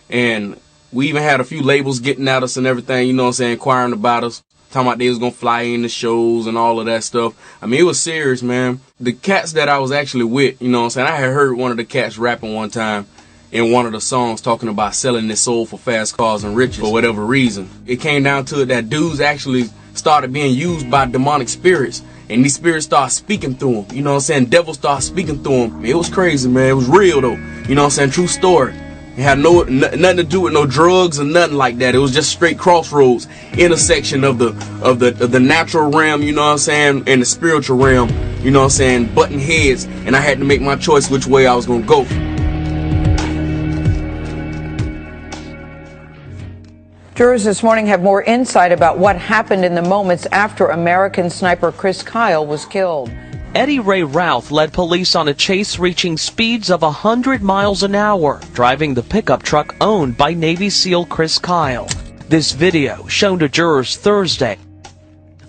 And we even had a few labels getting at us and everything, you know what I'm saying, inquiring about us, talking about they was gonna fly in the shows and all of that stuff. I mean, it was serious, man. The cats that I was actually with, you know what I'm saying, I had heard one of the cats rapping one time in one of the songs talking about selling his soul for fast cars and riches for whatever reason. It came down to it that dudes actually started being used by demonic spirits, and these spirits started speaking through him. You know what I'm saying? Devils started speaking through him. It was crazy, man. It was real, though. You know what I'm saying? True story. It had nothing to do with no drugs or nothing like that. It was just straight crossroads, intersection of the natural realm, you know what I'm saying, and the spiritual realm, you know what I'm saying, butting heads, and I had to make my choice which way I was gonna go. Jurors this morning have more insight about what happened in the moments after American sniper Chris Kyle was killed. Eddie Ray Routh led police on a chase reaching speeds of 100 miles an hour, driving the pickup truck owned by Navy SEAL Chris Kyle. This video shown to jurors Thursday.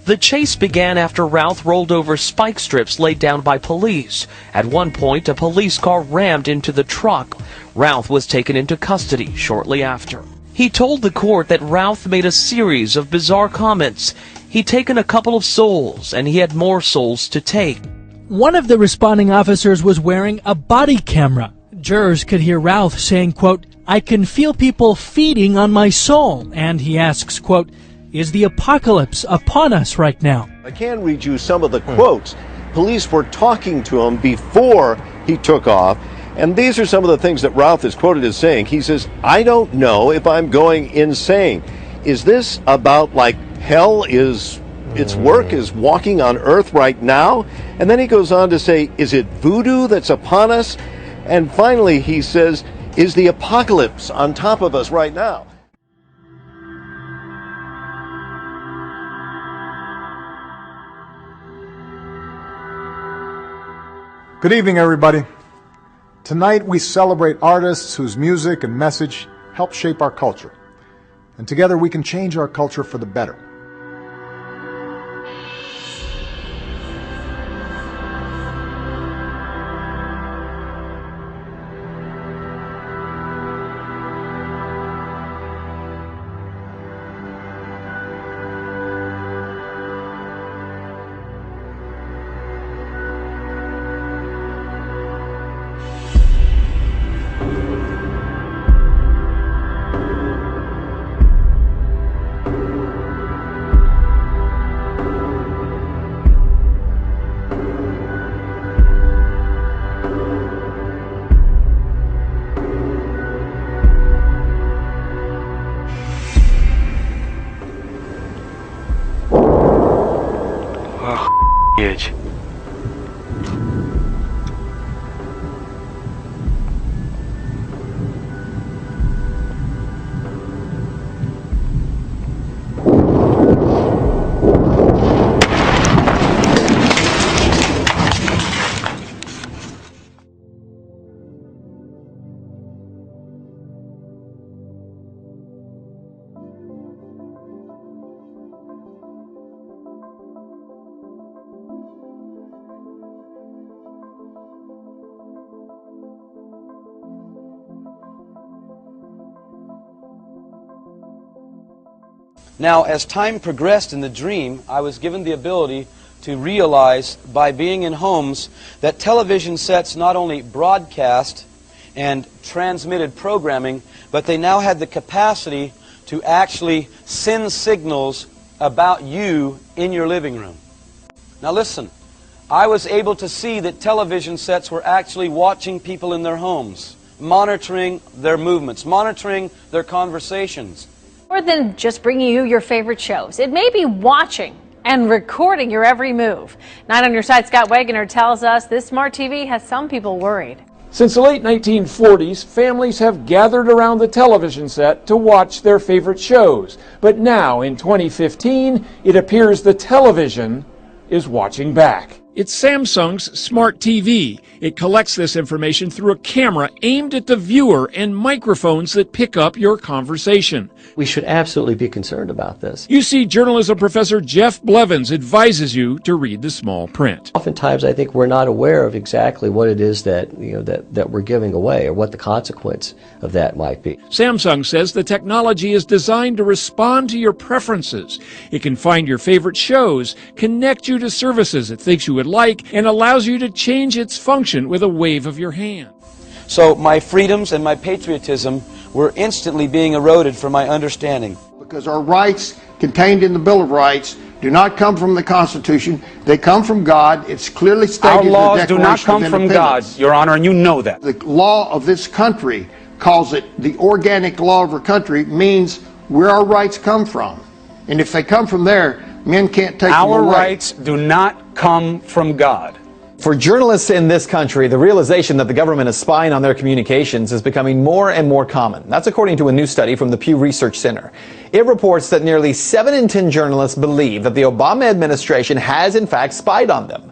The chase began after Routh rolled over spike strips laid down by police. At one point, a police car rammed into the truck. Routh was taken into custody shortly after. He told the court that Routh made a series of bizarre comments. He'd taken a couple of souls, and he had more souls to take. One of the responding officers was wearing a body camera. Jurors could hear Routh saying, quote, "I can feel people feeding on my soul." And he asks, quote, "Is the apocalypse upon us right now?" I can read you some of the quotes. Police were talking to him before he took off. And these are some of the things that Routh is quoted as saying. He says, "I don't know if I'm going insane. Is this about like hell is, its work is walking on earth right now?" And then he goes on to say, "Is it voodoo that's upon us?" And finally he says, "Is the apocalypse on top of us right now?" Good evening, everybody. Tonight we celebrate artists whose music and message help shape our culture. And together we can change our culture for the better. Едь. Now, as time progressed in the dream, I was given the ability to realize by being in homes that television sets not only broadcast and transmitted programming, but they now had the capacity to actually send signals about you in your living room. Now listen, I was able to see that television sets were actually watching people in their homes, monitoring their movements, monitoring their conversations. More than just bringing you your favorite shows, it may be watching and recording your every move. 9 on your side, Scott Wagoner tells us this smart TV has some people worried. Since the late 1940s, families have gathered around the television set to watch their favorite shows. But now, in 2015, it appears the television is watching back. It's Samsung's smart TV. It collects this information through a camera aimed at the viewer and microphones that pick up your conversation. We should absolutely be concerned about this. UC journalism professor Jeff Blevins advises you to read the small print. Oftentimes, I think we're not aware of exactly what it is that we're giving away, or what the consequence of that might be. Samsung says the technology is designed to respond to your preferences. It can find your favorite shows, connect you to services it thinks you would like, and allows you to change its function with a wave of your hand. So my freedoms and my patriotism were instantly being eroded from my understanding. Because our rights contained in the Bill of Rights do not come from the Constitution. They come from God. It's clearly stated our in the laws Declaration do not come of from God, Your Honor, and you know that. The law of this country calls it the organic law of our country, means where our rights come from. And if they come from there, men can't take them away. Our rights do not come from God. For journalists in this country, the realization that the government is spying on their communications is becoming more and more common. That's according to a new study from the Pew Research Center. It reports that nearly 7 in 10 journalists believe that the Obama administration has in fact spied on them.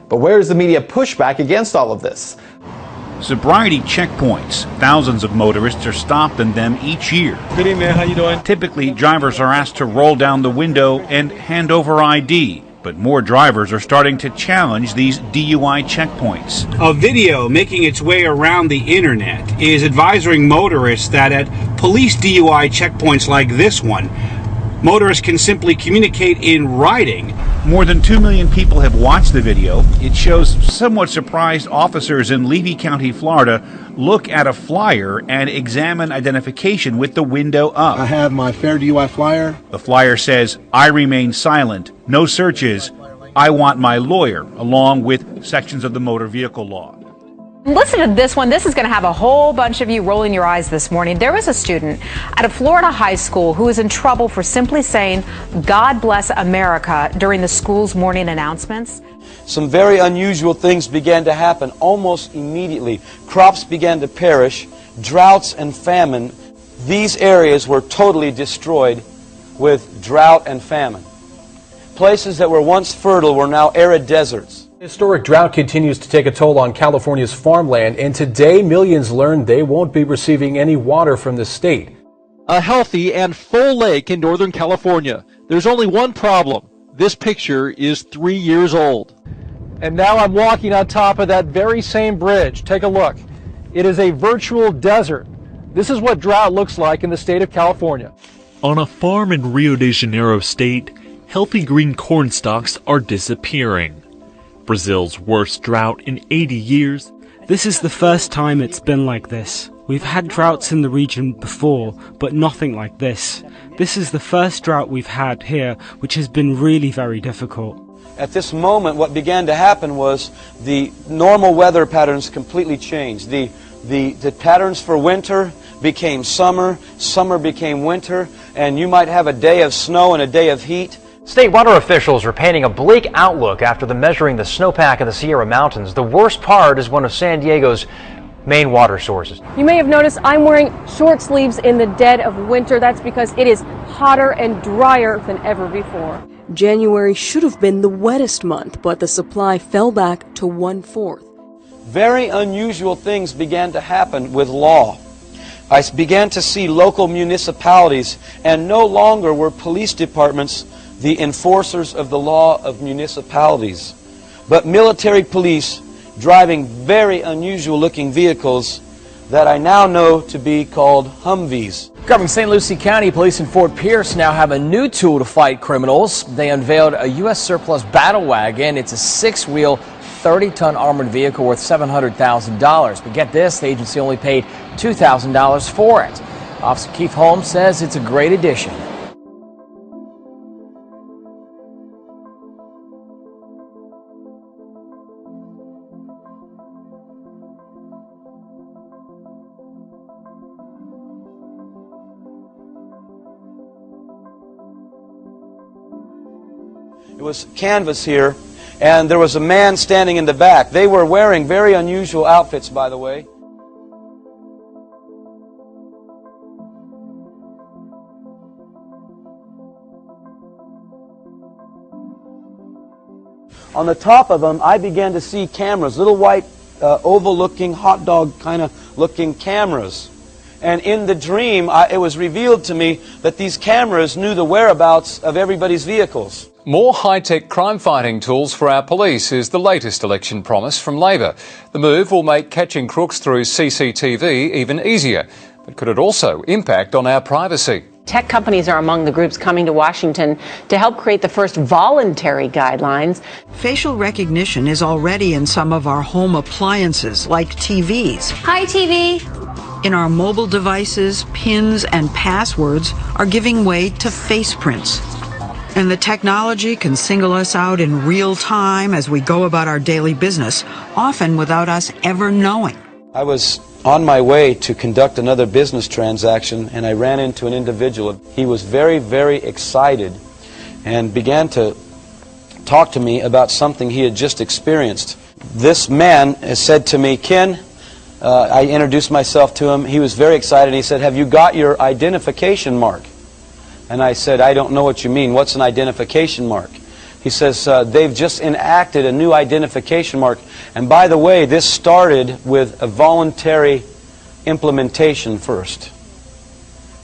But where is the media pushback against all of this? Sobriety checkpoints. Thousands of motorists are stopped in them each year. Good evening, how you doing? Typically, drivers are asked to roll down the window and hand over ID. But more drivers are starting to challenge these DUI checkpoints. A video making its way around the internet is advising motorists that at police DUI checkpoints like this one, motorists can simply communicate in writing. More than 2 million people have watched the video. It shows somewhat surprised officers in Levy County, Florida, look at a flyer and examine identification with the window up. I have my fair DUI flyer. The flyer says, "I remain silent, no searches, I want my lawyer," along with sections of the motor vehicle law. Listen to this one. This is going to have a whole bunch of you rolling your eyes this morning. There was a student at a Florida high school who was in trouble for simply saying, "God bless America," during the school's morning announcements. Some very unusual things began to happen almost immediately. Crops began to perish, droughts and famine. These areas were totally destroyed with drought and famine. Places that were once fertile were now arid deserts. Historic drought continues to take a toll on California's farmland, and today millions learned they won't be receiving any water from the state. A healthy and full lake in Northern California. There's only one problem. This picture is 3 years old. And now I'm walking on top of that very same bridge. Take a look. It is a virtual desert. This is what drought looks like in the state of California. On a farm in Rio de Janeiro state, healthy green corn stalks are disappearing. Brazil's worst drought in 80 years. This is the first time it's been like this. We've had droughts in the region before, but nothing like this. This is the first drought we've had here, which has been really very difficult. At this moment, what began to happen was the normal weather patterns completely changed. The patterns for winter became summer, summer became winter, and you might have a day of snow and a day of heat. State water officials are painting a bleak outlook after measuring the snowpack in the Sierra Mountains. The worst part is one of San Diego's main water sources. You may have noticed I'm wearing short sleeves in the dead of winter. That's because it is hotter and drier than ever before. January should have been the wettest month, but the supply fell back to 1/4. Very unusual things began to happen with law. I began to see local municipalities, and no longer were police departments the enforcers of the law of municipalities, but military police driving very unusual looking vehicles that I now know to be called Humvees. Covering St. Lucie County, police in Fort Pierce now have a new tool to fight criminals. They unveiled a U.S. surplus battle wagon. It's a 6-wheel, 30-ton armored vehicle worth $700,000. But get this, the agency only paid $2,000 for it. Officer Keith Holmes says it's a great addition. It was canvas here, and there was a man standing in the back. They were wearing very unusual outfits, by the way. on the top of them, I began to see cameras, little white, oval-looking, hot dog kind of looking cameras. And in the dream, it was revealed to me that these cameras knew the whereabouts of everybody's vehicles. More high-tech crime-fighting tools for our police is the latest election promise from Labor. The move will make catching crooks through CCTV even easier. But could it also impact on our privacy? Tech companies are among the groups coming to Washington to help create the first voluntary guidelines. Facial recognition is already in some of our home appliances, like TVs. Hi, TV. In our mobile devices, pins and passwords are giving way to face prints. And the technology can single us out in real time as we go about our daily business, often without us ever knowing. I was on my way to conduct another business transaction, and I ran into an individual. He was very, very excited and began to talk to me about something he had just experienced. This man said to me, Ken, I introduced myself to him. He was very excited. He said, have you got your identification mark? And I said, I don't know what you mean. What's an identification mark? He says, they've just enacted a new identification mark. And by the way, this started with a voluntary implementation first.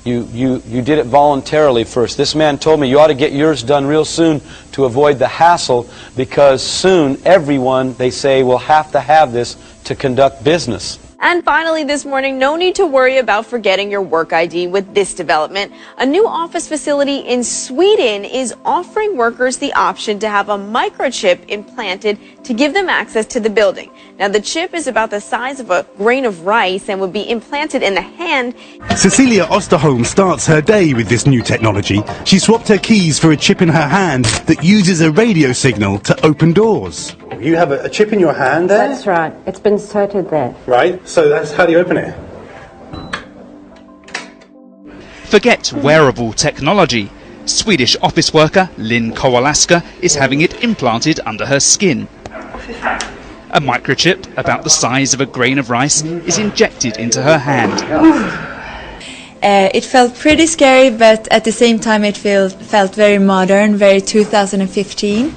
You did it voluntarily first. This man told me you ought to get yours done real soon to avoid the hassle, because soon everyone, they say, will have to have this to conduct business. And finally this morning, no need to worry about forgetting your work ID with this development. A new office facility in Sweden is offering workers the option to have a microchip implanted to give them access to the building. Now, the chip is about the size of a grain of rice and would be implanted in the hand. Cecilia Osterholm starts her day with this new technology. She swapped her keys for a chip in her hand that uses a radio signal to open doors. You have a chip in your hand there? That's right. It's been inserted there. Right, so that's how do you open it? Forget wearable technology. Swedish office worker Lynn Kowalaska is having it implanted under her skin. A microchip about the size of a grain of rice is injected into her hand. It felt pretty scary, but at the same time it felt very modern, very 2015.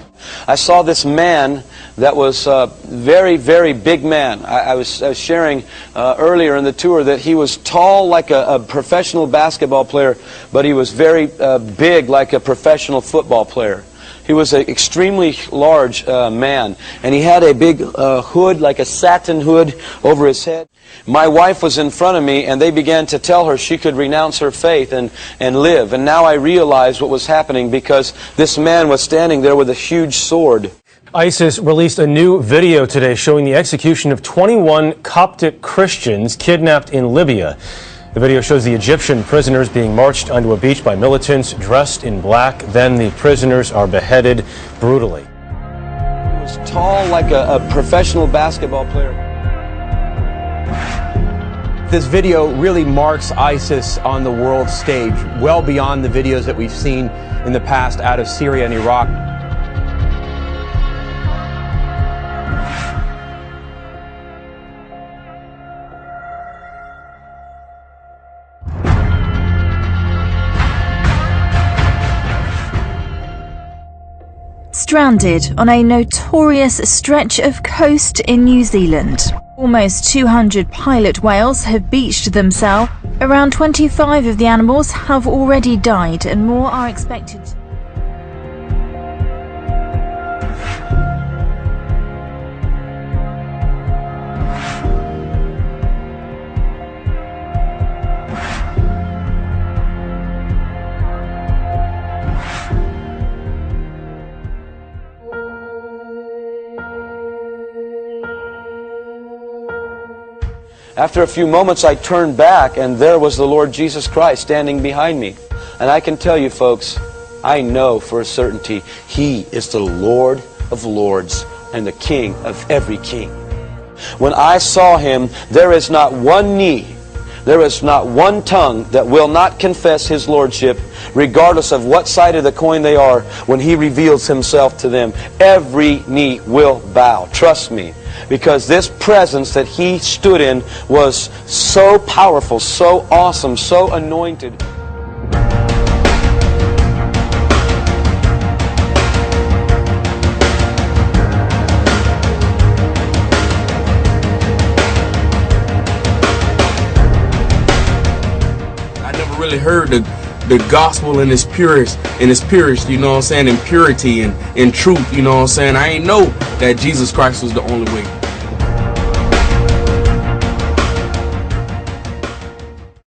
I saw this man that was a very, very big man. I was sharing earlier in the tour that he was tall like a professional basketball player, but he was very big like a professional football player. He was an extremely large man, and he had a big hood, like a satin hood, over his head. My wife was in front of me, and they began to tell her she could renounce her faith and live. And now I realized what was happening, because this man was standing there with a huge sword. ISIS released a new video today showing the execution of 21 Coptic Christians kidnapped in Libya. The video shows the Egyptian prisoners being marched onto a beach by militants dressed in black. Then the prisoners are beheaded brutally. He was tall like a professional basketball player. This video really marks ISIS on the world stage, well beyond the videos that we've seen in the past out of Syria and Iraq. Stranded on a notorious stretch of coast in New Zealand. Almost 200 pilot whales have beached themselves. Around 25 of the animals have already died, and more are expected. After a few moments, I turned back, and there was the Lord Jesus Christ standing behind me. And I can tell you, folks, I know for a certainty He is the Lord of lords and the King of every king. When I saw Him, there is not one knee, there is not one tongue that will not confess His Lordship, regardless of what side of the coin they are, when He reveals Himself to them. Every knee will bow. Trust me. Because this presence that He stood in was so powerful, so awesome, so anointed. really heard the gospel in its purest, you know what I'm saying, in purity and in truth, you know what I'm saying. I ain't know that Jesus Christ was the only way.